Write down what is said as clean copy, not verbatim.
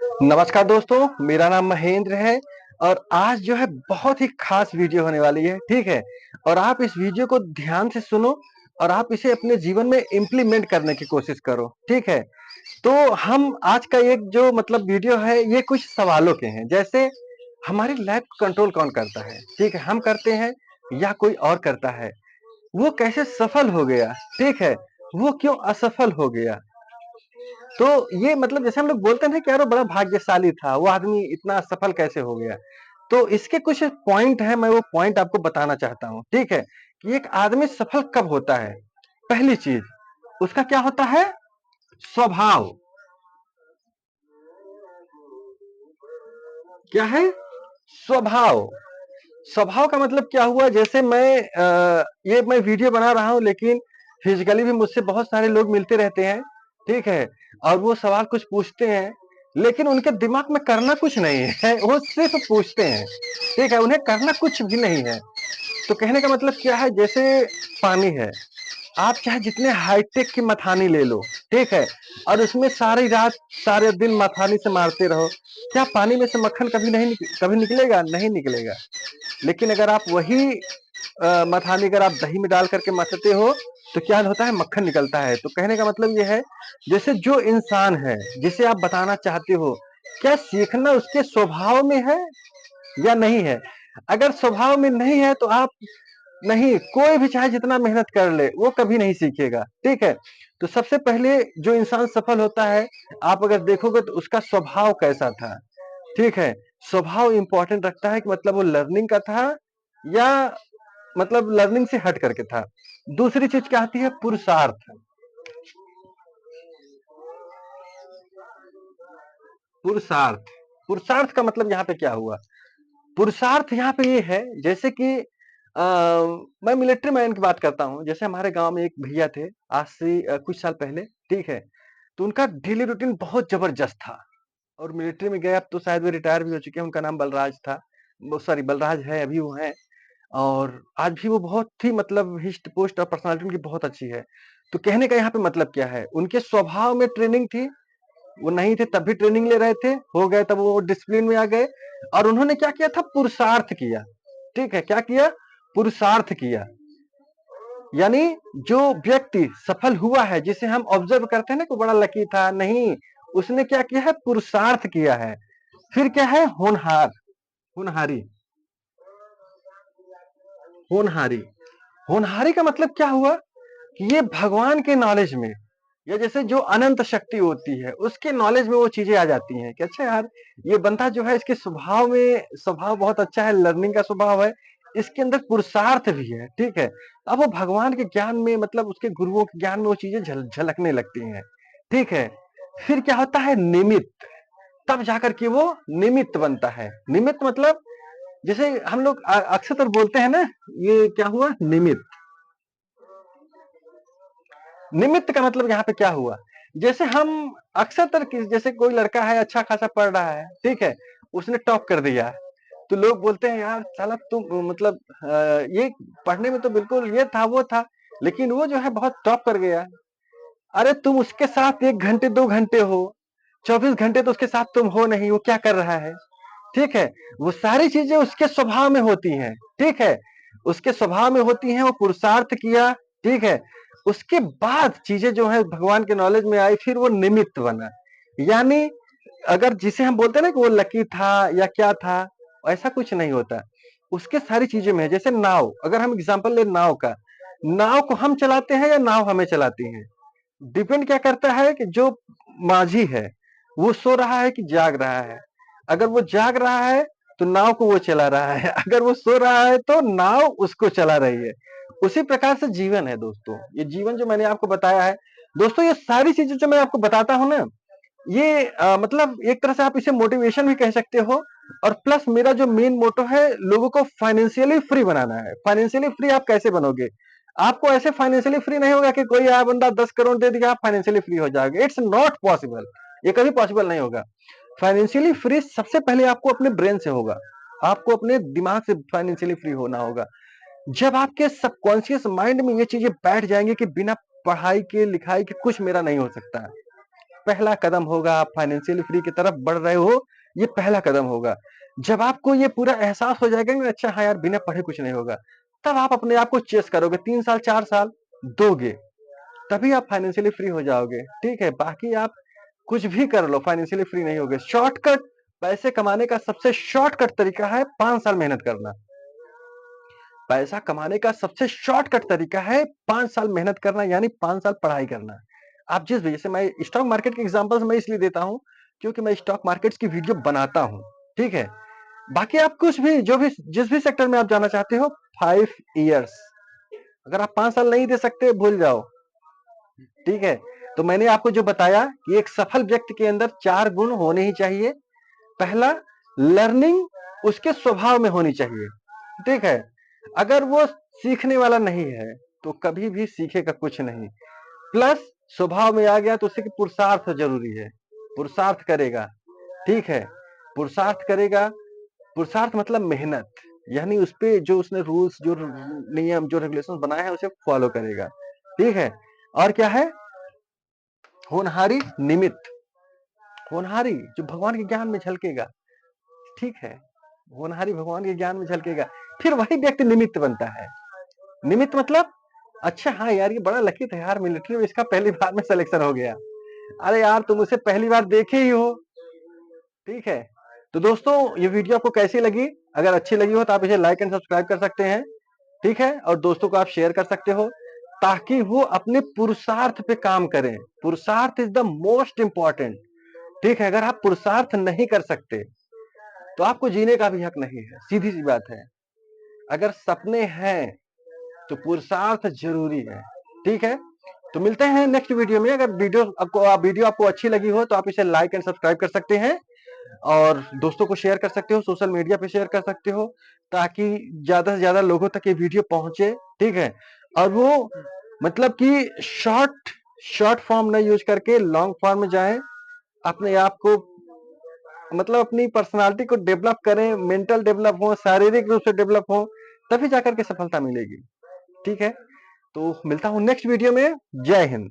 नमस्कार दोस्तों, मेरा नाम महेंद्र है और आज जो है बहुत ही खास वीडियो होने वाली है, ठीक है? और आप इस वीडियो को ध्यान से सुनो और आप इसे अपने जीवन में इम्प्लीमेंट करने की कोशिश करो, ठीक है? तो हम आज का एक जो मतलब वीडियो है, ये कुछ सवालों के हैं, जैसे हमारी लाइफ को कंट्रोल कौन करता है, ठीक है? हम करते हैं या कोई और करता है? वो कैसे सफल हो गया, ठीक है? वो क्यों असफल हो गया? तो ये मतलब जैसे हम लोग बोलते हैं ना कि यार वो बड़ा भाग्यशाली था, वो आदमी इतना सफल कैसे हो गया? तो इसके कुछ पॉइंट हैं, मैं वो पॉइंट आपको बताना चाहता हूँ, ठीक है? कि एक आदमी सफल कब होता है? पहली चीज़, उसका क्या होता है? स्वभाव। क्या है? स्वभाव। स्वभाव का मतलब क्या हुआ? जैसे ये मैं वीडियो बना रहा हूँ लेकिन फिज़िकली भी मुझसे बहुत सारे लोग मिलते रहते हैं, ठीक है? और वो सवाल कुछ पूछते हैं, लेकिन उनके दिमाग में करना कुछ नहीं है, वो सिर्फ़ पूछते हैं, ठीक है? उन्हें करना कुछ भी नहीं है। तो कहने का मतलब क्या है? जैसे पानी है, आप चाहे जितने हाईटेक की मथानी ले लो, ठीक है? और उसमें सारी रात, सारे दिन मथानी से मारते रहो, क्या पानी में से मक्खन कभी निकलेगा? नहीं निकलेगा। लेकिन अगर आप वही मखाने अगर आप दही में डाल करके मथते हो, तो क्या होता है? मक्खन निकलता है। तो कहने का मतलब ये है, जैसे जो इंसान है, जिसे आप बताना चाहते हो, क्या सीखना उसके स्वभाव में है या नहीं है? अगर स्वभाव में नहीं है, तो आप नहीं, कोई भी चाहे जितना मेहनत कर ले, वो कभी नहीं सीखेगा, ठीक है? तो सबसे पहले जो इंसान सफल होता है, आप अगर देखोगे तो उसका स्वभाव कैसा था, ठीक है? स्वभाव इम्पोर्टेंट रखता है कि मतलब वो लर्निंग का था या मतलब लर्निंग से हट करके था। दूसरी चीज़ क्या आती है? पुरुषार्थ। पुरुषार्थ। पुरुषार्थ का मतलब यहाँ पे क्या हुआ? पुरुषार्थ यहाँ पे ये है जैसे कि अ, मैं मिलिट्री मैन की बात करता हूँ। जैसे हमारे गाँव में एक भैया थे, आज से कुछ साल पहले, ठीक है? तो उनका डेली रूटीन बहुत ज़बरदस्त था और मिलिट्री में गए, अब तो शायद वो रिटायर भी हो चुके हैं, उनका नाम बलराज था। वो सॉरी बलराज है, अभी वो हैं। और आज भी वो बहुत ही मतलब हिस्ट-पुष्ट और पर्सनैलिटी उनकी बहुत अच्छी है। तो कहने का यहाँ पे मतलब क्या है? उनके स्वभाव में ट्रेनिंग थी, वो नहीं थे तब भी ट्रेनिंग ले रहे थे, हो गए तब वो डिसिप्लिन में आ गए और उन्होंने क्या किया था? पुरुषार्थ किया, ठीक है? क्या किया? पुरुषार्थ किया। यानी जो व्यक्ति सफल हुआ है, जिसे हम ऑब्जर्व करते हैं ना कि वो बड़ा लकी था, नहीं, उसने क्या किया है? पुरुषार्थ किया है। फिर क्या है? होनहार, होनहारी, होनहारी। होनहारी का मतलब क्या हुआ? कि ये भगवान के नॉलेज में या जैसे जो अनंत शक्ति होती है, उसके नॉलेज में वो चीज़ें आ जाती हैं कि अच्छा यार, ये बंदा जो है इसके स्वभाव बहुत अच्छा है, लर्निंग का स्वभाव है, इसके अंदर पुरुषार्थ भी है, ठीक है? अब वो भगवान के ज्ञान में मतलब उसके गुरुओं के ज्ञान में वो चीज़ें झलकने लगती हैं, ठीक है? फिर क्या होता है? निमित्त, तब जाकर के वो निमित्त बनता है। निमित्त मतलब जैसे हम लोग अक्सर बोलते हैं ना, ये क्या हुआ? निमित्त। निमित्त का मतलब यहाँ पे क्या हुआ? जैसे हम अक्सर जैसे कोई लड़का है अच्छा खासा पढ़ रहा है, ठीक है? उसने टॉप कर दिया, तो लोग बोलते हैं यार साला तुम मतलब ये पढ़ने में तो बिल्कुल ये था, वो था, लेकिन वो जो है बहुत टॉप कर गया। अरे तुम उसके साथ 1 घंटे 2 घंटे हो, 24 घंटे तो उसके साथ तुम हो नहीं, वो क्या कर रहा है? ठीक है? वो सारी चीज़ें उसके स्वभाव में होती हैं, ठीक है? उसके स्वभाव में होती हैं, वो पुरुषार्थ किया, ठीक है? उसके बाद चीज़ें जो हैं भगवान के नॉलेज में आई, फिर वो निमित्त बना। यानी अगर जिसे हम बोलते हैं ना कि वो लकी था या क्या था, ऐसा कुछ नहीं होता। उसके सारी चीज़ें में है, जैसे नाव, अगर हम एग्ज़ाम्पल लें नाव का, नाव को हम चलाते हैं या नाव हमें चलाती है? डिपेंड क्या करता है कि जो माझी है, वो सो रहा है कि जाग रहा है। अगर वो जाग रहा है, तो नाव को वो चला रहा है, अगर वो सो रहा है, तो नाव उसको चला रही है। उसी प्रकार से जीवन है दोस्तों, ये जीवन जो मैंने आपको बताया है, दोस्तों ये सारी चीज़ें जो मैं आपको बताता हूँ ना, ये मतलब एक तरह से आप इसे मोटिवेशन भी कह सकते हो और प्लस मेरा जो मेन मोटो है, लोगों को फाइनेंशियली फ्री बनाना है। फाइनेंशियली फ्री आप कैसे बनोगे? आपको ऐसे फाइनेंशियली फ्री नहीं होगा कि कोई आया बंदा 10 करोड़ दे देगा, आप फाइनेंशियली फ्री हो जाओगे। It's not possible. ये कभी पॉसिबल नहीं होगा। फाइनेंशियली फ्री सबसे पहले आपको अपने ब्रेन से होगा। आपको अपने दिमाग से फाइनेंशियली फ्री होना होगा। जब आपके सबकॉन्शियस माइंड में ये चीजें बैठ जाएंगी कि बिना पढ़ाई के, लिखाई के कुछ मेरा नहीं हो सकता है। पहला कदम होगा, आप फाइनेंशियली फ्री की तरफ बढ़ रहे हो, ये पहला कदम होगा। जब आपको ये पूरा एहसास हो जाएगा ना, अच्छा हाँ यार, बिना पढ़े कुछ नहीं होगा, तब आप अपने आप को चेस करोगे, 3 साल 4 साल दोगे, तभी आप फाइनेंशियली फ्री हो जाओगे, ठीक है? बाकी आप कुछ भी कर लो, फाइनेंशियली फ्री नहीं होगे। शॉर्टकट, पैसे कमाने का सबसे शॉर्टकट तरीका है 5 साल मेहनत करना। पैसा कमाने का सबसे शॉर्टकट तरीका है 5 साल मेहनत करना, यानी 5 साल पढ़ाई करना। आप जिस भी, जैसे मैं स्टॉक मार्केट के एग्जांपल्स मैं इसलिए देता हूँ, क्योंकि मैं स्टॉक मार्केट्स की वीडियो बनाता हूँ, ठीक है? बाकी आप कुछ भी, जो भी, जिस भी सेक्टर में आप जाना चाहते हो, 5 इयर्स, अगर आप 5 साल नहीं दे सकते, भूल जाओ, ठीक है? तो मैंने आपको जो बताया कि एक सफल व्यक्ति के अंदर 4 गुण होने ही चाहिए। पहला, लर्निंग उसके स्वभाव में होनी चाहिए, ठीक है? अगर वो सीखने वाला नहीं है, तो कभी भी सीखेगा कुछ नहीं। प्लस स्वभाव में आ गया तो उससे पुरुषार्थ जरूरी है, पुरुषार्थ करेगा, ठीक है? पुरुषार्थ करेगा, पुरुषार्थ मतलब मेहनत, यानी उस पे जो उसने रूल्स, जो नियम, जो रेगुलेशन बनाए हैं, उसे फॉलो करेगा, ठीक है? और क्या है? होनहारी निमित्त, होनहारी जो भगवान के ज्ञान में झलकेगा, ठीक है? होनहारी भगवान के ज्ञान में झलकेगा, फिर वही व्यक्ति निमित्त बनता है। निमित्त मतलब, अच्छा हाँ यार, ये बड़ा लकी था यार, मिलिट्री में इसका पहली बार में सिलेक्शन हो गया। अरे यार, तुम उसे पहली बार देखे ही हो, ठीक है? तो दोस्तों, ये वीडियो आपको कैसी लगी? अगर अच्छी लगी हो तो आप इसे लाइक एंड सब्सक्राइब कर सकते हैं, ठीक है? और दोस्तों को आप शेयर कर सकते हो, ताकि वो अपने पुरुषार्थ पे काम करें। पुरुषार्थ इज द मोस्ट इंपॉर्टेंट, ठीक है? अगर आप पुरुषार्थ नहीं कर सकते, तो आपको जीने का भी हक नहीं है, सीधी सी बात है। अगर सपने हैं, तो पुरुषार्थ जरूरी है, ठीक है? तो मिलते हैं नेक्स्ट वीडियो में। अगर वीडियो आपको अच्छी लगी हो, तो आप इसे लाइक एंड सब्सक्राइब कर सकते हैं, और दोस्तों को शेयर कर सकते हो, सोशल मीडिया पे शेयर कर सकते हो, ताकि ज्यादा से ज्यादा लोगों तक ये वीडियो पहुंचे, ठीक है? और वो, मतलब कि शॉर्ट फॉर्म न यूज करके लॉन्ग फॉर्म में जाएं, अपने आप को, मतलब अपनी पर्सनालिटी को डेवलप करें, मेंटल डेवलप हो, शारीरिक रूप से डेवलप हो, तभी जाकर के सफलता मिलेगी, ठीक है? तो मिलता हूं नेक्स्ट वीडियो में। जय हिंद।